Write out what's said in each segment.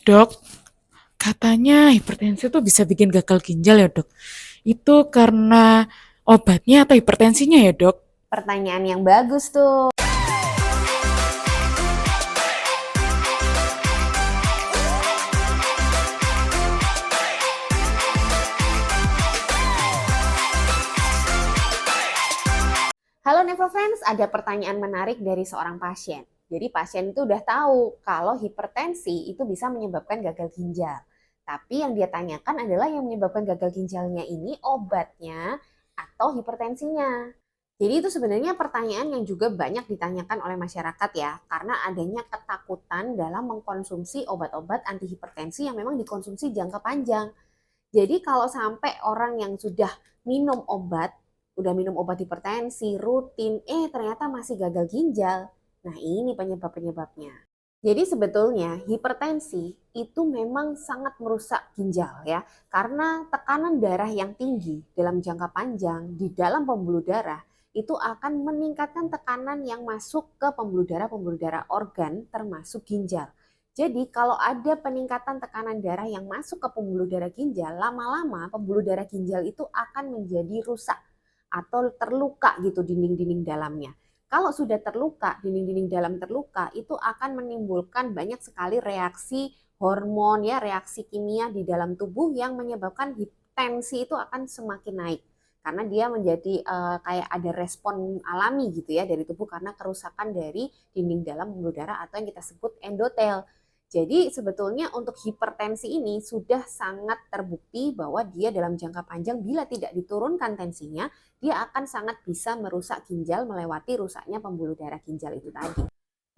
Dok, katanya hipertensi itu bisa bikin gagal ginjal ya dok. Itu karena obatnya atau hipertensinya ya dok? Pertanyaan yang bagus tuh. Halo Nevrofriends, ada pertanyaan menarik dari seorang pasien. Jadi pasien itu udah tahu kalau hipertensi itu bisa menyebabkan gagal ginjal. Tapi yang dia tanyakan adalah yang menyebabkan gagal ginjalnya ini obatnya atau hipertensinya. Jadi itu sebenarnya pertanyaan yang juga banyak ditanyakan oleh masyarakat ya, karena adanya ketakutan dalam mengkonsumsi obat-obat anti hipertensi yang memang dikonsumsi jangka panjang. Jadi kalau sampai orang yang sudah minum obat, udah minum obat hipertensi, rutin, ternyata masih gagal ginjal. Nah ini penyebab-penyebabnya. Jadi sebetulnya hipertensi itu memang sangat merusak ginjal ya, karena tekanan darah yang tinggi dalam jangka panjang di dalam pembuluh darah itu akan meningkatkan tekanan yang masuk ke pembuluh darah organ termasuk ginjal. Jadi kalau ada peningkatan tekanan darah yang masuk ke pembuluh darah ginjal, lama-lama pembuluh darah ginjal itu akan menjadi rusak atau terluka gitu dinding-dinding dalamnya. Kalau sudah terluka, dinding-dinding dalam terluka, itu akan menimbulkan banyak sekali reaksi hormon ya, reaksi kimia di dalam tubuh yang menyebabkan tensi itu akan semakin naik. Karena dia menjadi kayak ada respon alami gitu ya dari tubuh karena kerusakan dari dinding dalam pembuluh darah atau yang kita sebut endotel. Jadi sebetulnya untuk hipertensi ini sudah sangat terbukti bahwa dia dalam jangka panjang bila tidak diturunkan tensinya, dia akan sangat bisa merusak ginjal melewati rusaknya pembuluh darah ginjal itu tadi.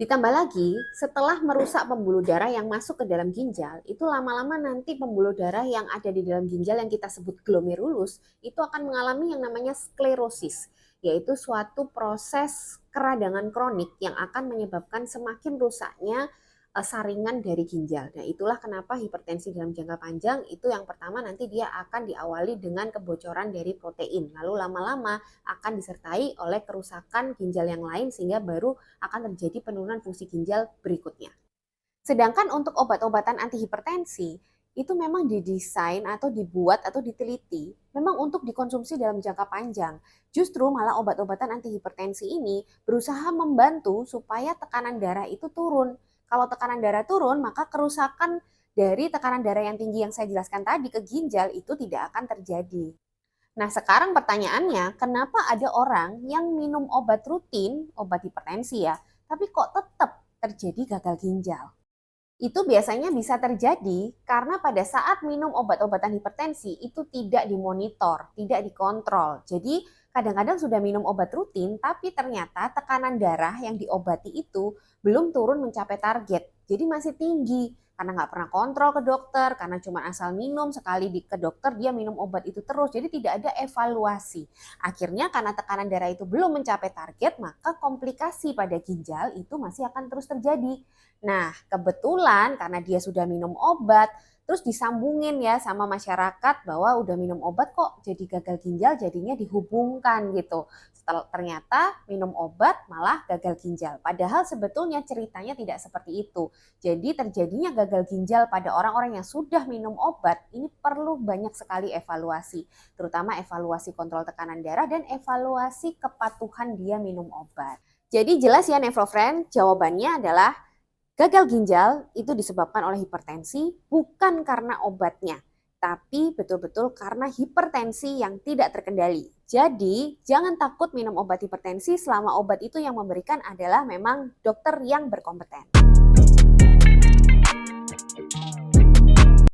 Ditambah lagi, setelah merusak pembuluh darah yang masuk ke dalam ginjal, itu lama-lama nanti pembuluh darah yang ada di dalam ginjal yang kita sebut glomerulus, itu akan mengalami yang namanya sklerosis, yaitu suatu proses keradangan kronik yang akan menyebabkan semakin rusaknya saringan dari ginjal. Nah, itulah kenapa hipertensi dalam jangka panjang itu yang pertama nanti dia akan diawali dengan kebocoran dari protein. Lalu lama-lama akan disertai oleh kerusakan ginjal yang lain sehingga baru akan terjadi penurunan fungsi ginjal berikutnya. Sedangkan untuk obat-obatan antihipertensi itu memang didesain atau dibuat atau diteliti memang untuk dikonsumsi dalam jangka panjang. Justru malah obat-obatan antihipertensi ini berusaha membantu supaya tekanan darah itu turun. Kalau tekanan darah turun, maka kerusakan dari tekanan darah yang tinggi yang saya jelaskan tadi ke ginjal itu tidak akan terjadi. Nah, sekarang pertanyaannya, kenapa ada orang yang minum obat rutin, obat hipertensi ya, tapi kok tetap terjadi gagal ginjal? Itu biasanya bisa terjadi karena pada saat minum obat-obatan hipertensi itu tidak dimonitor, tidak dikontrol. Jadi kadang-kadang sudah minum obat rutin tapi ternyata tekanan darah yang diobati itu belum turun mencapai target. Jadi masih tinggi karena nggak pernah kontrol ke dokter, karena cuma asal minum sekali ke dokter dia minum obat itu terus. Jadi tidak ada evaluasi. Akhirnya karena tekanan darah itu belum mencapai target, maka komplikasi pada ginjal itu masih akan terus terjadi. Nah, kebetulan karena dia sudah minum obat, terus disambungin ya sama masyarakat bahwa udah minum obat kok jadi gagal ginjal, jadinya dihubungkan gitu. Setelah ternyata minum obat malah gagal ginjal. Padahal sebetulnya ceritanya tidak seperti itu. Jadi terjadinya gagal ginjal pada orang-orang yang sudah minum obat ini perlu banyak sekali evaluasi, terutama evaluasi kontrol tekanan darah dan evaluasi kepatuhan dia minum obat. Jadi jelas ya Nevrofriend, jawabannya adalah gagal ginjal itu disebabkan oleh hipertensi bukan karena obatnya, tapi betul-betul karena hipertensi yang tidak terkendali. Jadi, jangan takut minum obat hipertensi selama obat itu yang memberikan adalah memang dokter yang berkompeten.